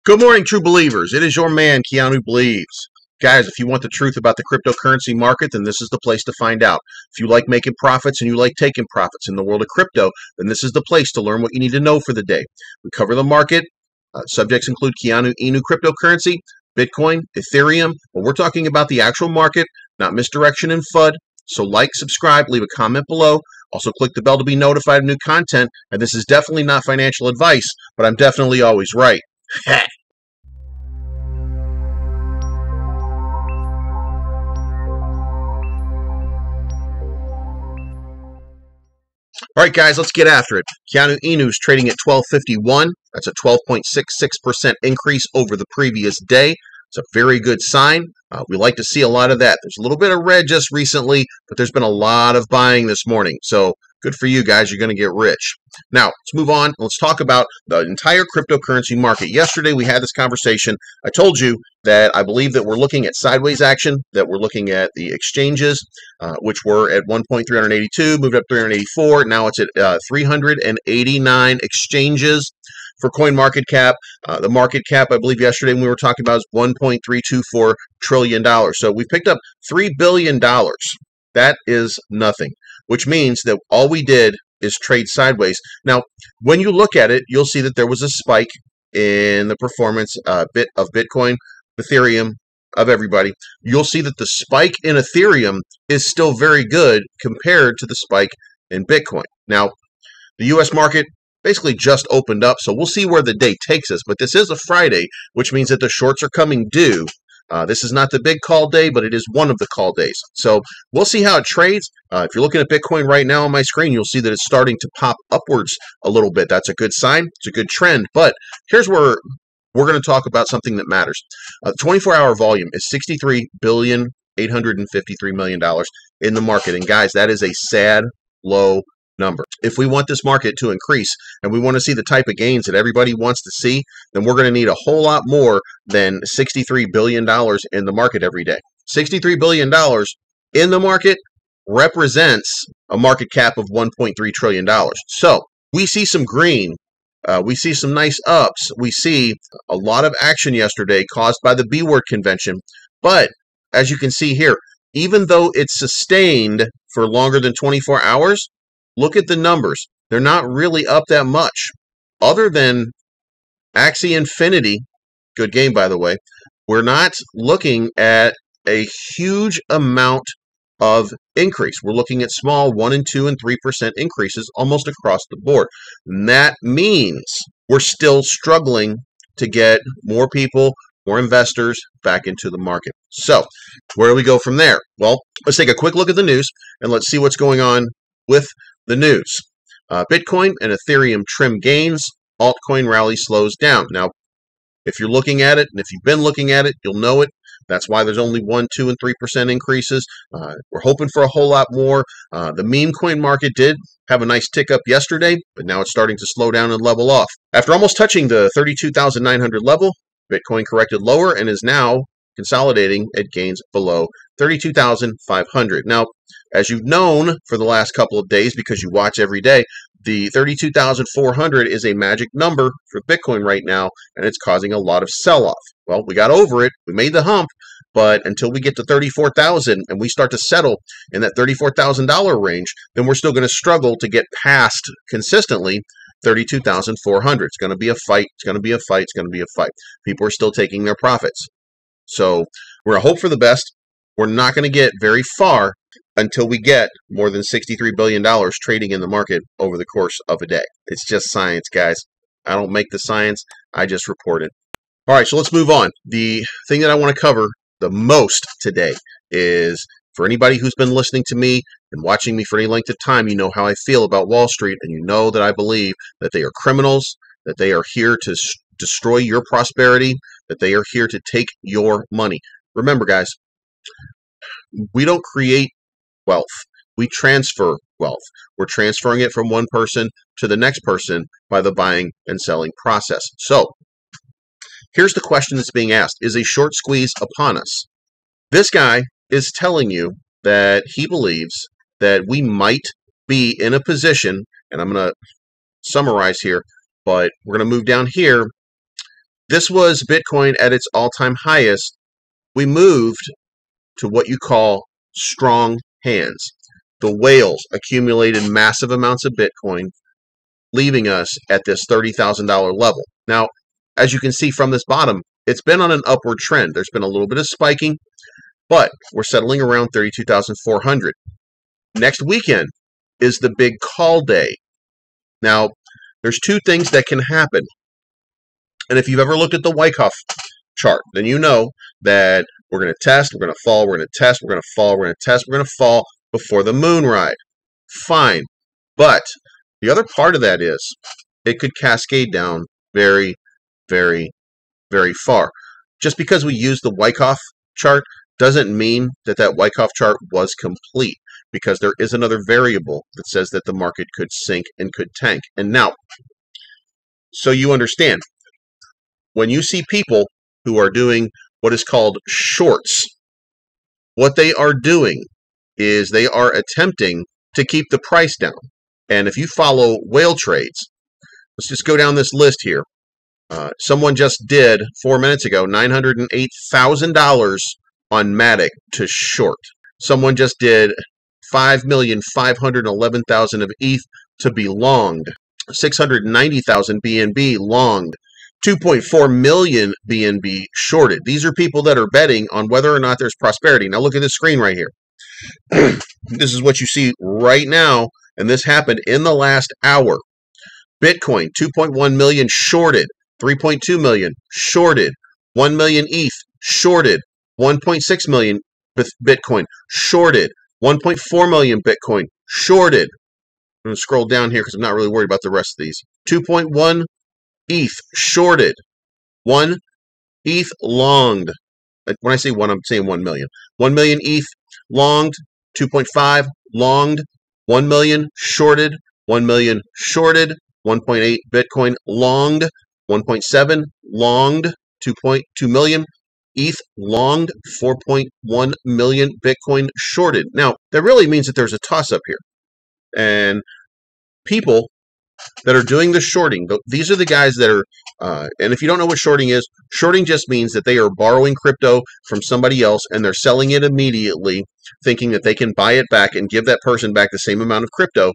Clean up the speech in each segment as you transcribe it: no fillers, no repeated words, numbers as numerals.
Good morning, true believers. It is your man, Keanu Believes. Guys, if you want the truth about the cryptocurrency market, then this is the place to find out. If you like making profits and you like taking profits in the world of crypto, then this is the place to learn what you need to know for the day. We cover the market. Subjects include Keanu Inu cryptocurrency, Bitcoin, Ethereum, but we're talking about the actual market, not misdirection and FUD. So like, subscribe, leave a comment below. Also click the bell to be notified of new content. And this is definitely not financial advice, but I'm definitely always right. All right, guys, let's get after it. Keanu Inu is trading at 1251. That's a 12.66% increase over the previous day. It's a very good sign. We like to see a lot of that. There's a little bit of red just recently, but there's been a lot of buying this morning. So good for you guys. You're going to get rich. Now, let's move on. Let's talk about the entire cryptocurrency market. Yesterday, we had this conversation. I told you that I believe that we're looking at sideways action, that we're looking at the exchanges, which were at 1.382, moved up 384. Now it's at 389 exchanges. For CoinMarketCap, the market cap, I believe yesterday when we were talking about, is $1.324 trillion. So we picked up $3 billion. That is nothing, which means that all we did is trade sideways. Now, when you look at it, you'll see that there was a spike in the performance of Bitcoin, Ethereum, of everybody. You'll see that the spike in Ethereum is still very good compared to the spike in Bitcoin. Now, the U.S. market basically just opened up, so we'll see where the day takes us. But this is a Friday, which means that the shorts are coming due. This is not the big call day, but it is one of the call days. So we'll see how it trades. If you're looking at Bitcoin right now on my screen, you'll see that it's starting to pop upwards a little bit. That's a good sign. It's a good trend. But here's where we're going to talk about something that matters. 24-hour volume is $63,853,000,000 in the market. And guys, that is a sad, low number. If we want this market to increase and we want to see the type of gains that everybody wants to see, then we're going to need a whole lot more than $63 billion in the market every day. $63 billion in the market represents a market cap of $1.3 trillion. So we see some green. We see some nice ups. We see a lot of action yesterday caused by the B-word convention. But as you can see here, even though it's sustained for longer than 24 hours, look at the numbers. They're not really up that much. Other than Axie Infinity, good game by the way, we're not looking at a huge amount of increase. We're looking at small 1 and 2 and 3% increases almost across the board. And that means we're still struggling to get more people, more investors back into the market. So where do we go from there? Well, let's take a quick look at the news and let's see what's going on with the news. Bitcoin and Ethereum trim gains. Altcoin rally slows down. Now, if you're looking at it, and if you've been looking at it, you'll know it. That's why there's only 1, 2, and 3% increases. We're hoping for a whole lot more. The meme coin market did have a nice tick up yesterday, but now it's starting to slow down and level off. After almost touching the 32,900 level, Bitcoin corrected lower and is now consolidating at gains below 32,500. Now, as you've known for the last couple of days, because you watch every day, the 32,400 is a magic number for Bitcoin right now, and it's causing a lot of sell-off. Well, we got over it. We made the hump, but until we get to 34,000 and we start to settle in that $34,000 range, then we're still going to struggle to get past consistently 32,400. It's going to be a fight. It's going to be a fight. It's going to be a fight. People are still taking their profits. So we're a hope for the best. We're not going to get very far until we get more than $63 billion trading in the market over the course of a day. It's just science, guys. I don't make the science. I just report it. All right, so let's move on. The thing that I want to cover the most today is, for anybody who's been listening to me and watching me for any length of time, you know how I feel about Wall Street, and you know that I believe that they are criminals, that they are here to destroy your prosperity, that they are here to take your money. Remember, guys, we don't create wealth. We transfer wealth. We're transferring it from one person to the next person by the buying and selling process. So here's the question that's being asked. Is a short squeeze upon us? This guy is telling you that he believes that we might be in a position, and I'm going to summarize here, but we're going to move down here. This was Bitcoin at its all-time highest. We moved to what you call strong hands. The whales accumulated massive amounts of Bitcoin, leaving us at this $30,000 level. Now, as you can see from this bottom, it's been on an upward trend. There's been a little bit of spiking, but we're settling around 32,400. Next weekend is the big call day. Now, there's two things that can happen. And if you've ever looked at the Wyckoff chart, then you know that we're going to test, we're going to fall, we're going to test, we're going to fall, we're going to test, we're going to fall before the moon ride. Fine. But the other part of that is it could cascade down very, very, very far. Just because we use the Wyckoff chart doesn't mean that that Wyckoff chart was complete, because there is another variable that says that the market could sink and could tank. And now, so you understand, when you see people who are doing what is called shorts, what they are doing is they are attempting to keep the price down. And if you follow whale trades, let's just go down this list here. Someone just did 4 minutes ago $908,000 on Matic to short. Someone just did 5,511,000 of ETH to be longed. 690,000 BNB longed. 2.4 million BNB shorted. These are people that are betting on whether or not there's prosperity. Now look at this screen right here. This is what you see right now, and this happened in the last hour. Bitcoin, 2.1 million shorted. 3.2 million shorted. 1 million ETH shorted. 1.6 million Bitcoin shorted. 1.4 million Bitcoin shorted. I'm going to scroll down here because I'm not really worried about the rest of these. 2.1 ETH shorted. 1 ETH longed. When I say 1, I'm saying 1 million. 1 million ETH longed. 2.5 longed. 1 million shorted. 1 million shorted. 1.8 Bitcoin longed. 1.7 longed. 2.2 million ETH longed. 4.1 million Bitcoin shorted. Now, that really means that there's a toss-up here. And people that are doing the shorting, these are the guys that are, and if you don't know what shorting is, shorting just means that they are borrowing crypto from somebody else and they're selling it immediately, thinking that they can buy it back and give that person back the same amount of crypto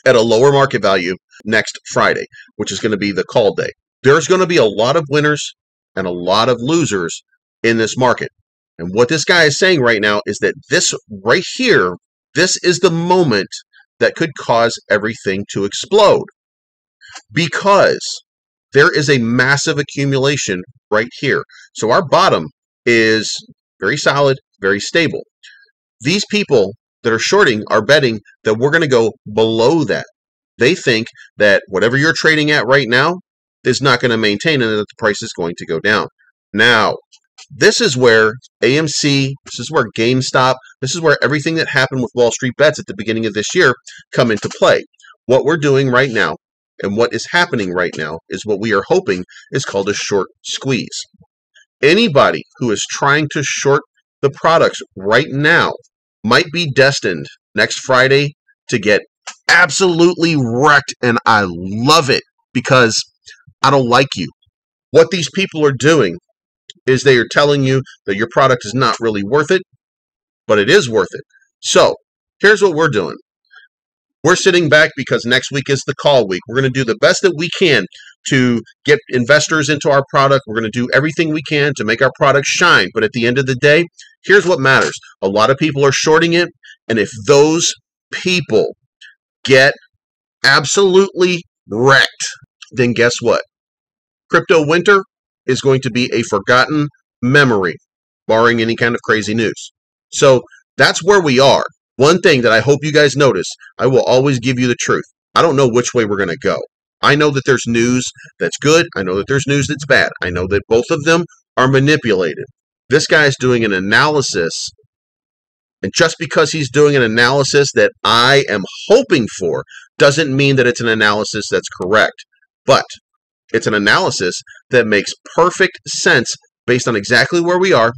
at a lower market value next Friday, which is going to be the call day. There's going to be a lot of winners and a lot of losers in this market. And what this guy is saying right now is that this right here, this is the moment that could cause everything to explode, because there is a massive accumulation right here. So our bottom is very solid, very stable. These people that are shorting are betting that we're going to go below that. They think that whatever you're trading at right now is not going to maintain and that the price is going to go down. Now, this is where AMC, this is where GameStop, this is where everything that happened with Wall Street bets at the beginning of this year come into play. What we're doing right now and what is happening right now is what we are hoping is called a short squeeze. Anybody who is trying to short the products right now might be destined next Friday to get absolutely wrecked, and I love it because I don't like you. What these people are doing is they are telling you that your product is not really worth it, but it is worth it. So here's what we're doing. We're sitting back because next week is the call week. We're going to do the best that we can to get investors into our product. We're going to do everything we can to make our product shine. But at the end of the day, here's what matters. A lot of people are shorting it. And if those people get absolutely wrecked, then guess what? Crypto winter is going to be a forgotten memory, barring any kind of crazy news. So that's where we are. One thing that I hope you guys notice, I will always give you the truth. I don't know which way we're going to go. I know that there's news that's good. I know that there's news that's bad. I know that both of them are manipulated. This guy is doing an analysis, and just because he's doing an analysis that I am hoping for doesn't mean that it's an analysis that's correct. But it's an analysis that makes perfect sense based on exactly where we are,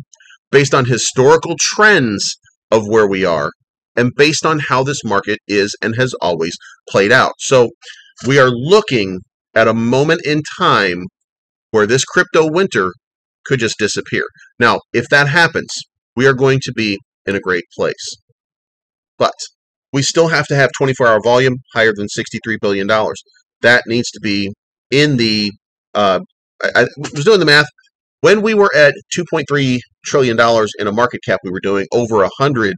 based on historical trends of where we are, and based on how this market is and has always played out. So we are looking at a moment in time where this crypto winter could just disappear. Now, if that happens, we are going to be in a great place. But we still have to have 24-hour volume higher than $63 billion. That needs to be in the, I was doing the math. When we were at $2.3 trillion in a market cap, we were doing over 100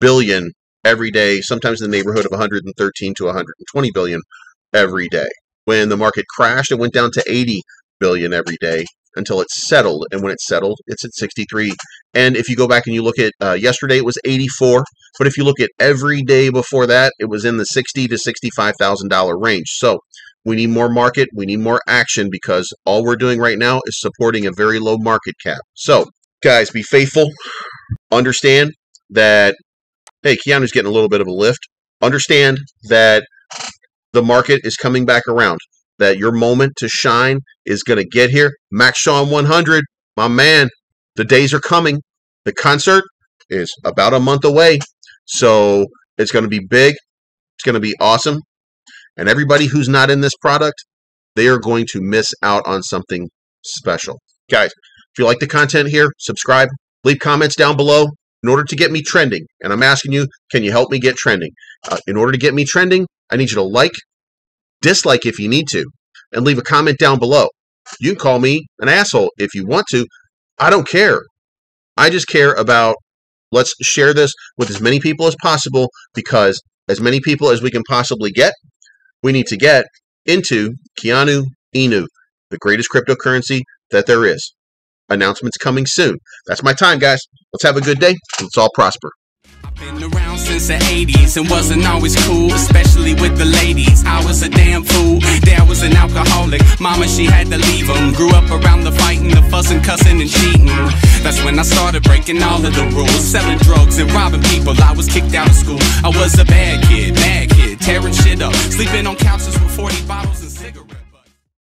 billion every day, sometimes in the neighborhood of 113 to 120 billion every day. When the market crashed, it went down to 80 billion every day until it settled. And when it settled, it's at 63. And if you go back and you look at yesterday, it was 84. But if you look at every day before that, it was in the $60,000 to $65,000 range. So we need more market. We need more action, because all we're doing right now is supporting a very low market cap. So guys, be faithful. Understand that, hey, Keanu's getting a little bit of a lift. Understand that the market is coming back around, that your moment to shine is going to get here. Max Sean 100, my man, the days are coming. The concert is about a month away. So it's going to be big. It's going to be awesome. And everybody who's not in this product, they are going to miss out on something special. Guys, if you like the content here, subscribe, leave comments down below in order to get me trending. And I'm asking you, can you help me get trending? In order to get me trending, I need you to like, dislike if you need to, and leave a comment down below. You can call me an asshole if you want to. I don't care. I just care about, let's share this with as many people as possible, because as many people as we can possibly get, we need to get into Keanu Inu, the greatest cryptocurrency that there is. Announcements coming soon. That's my time, guys. Let's have a good day. Let's all prosper. Been around since the 80s and wasn't always cool, especially with the ladies. I was a damn fool. Dad was an alcoholic. Mama, she had to leave him. Grew up around the fighting, the fussing, cussing, and cheating. That's when I started breaking all of the rules, selling drugs and robbing people. I was kicked out of school. I was a bad kid, tearing shit up, sleeping on couches.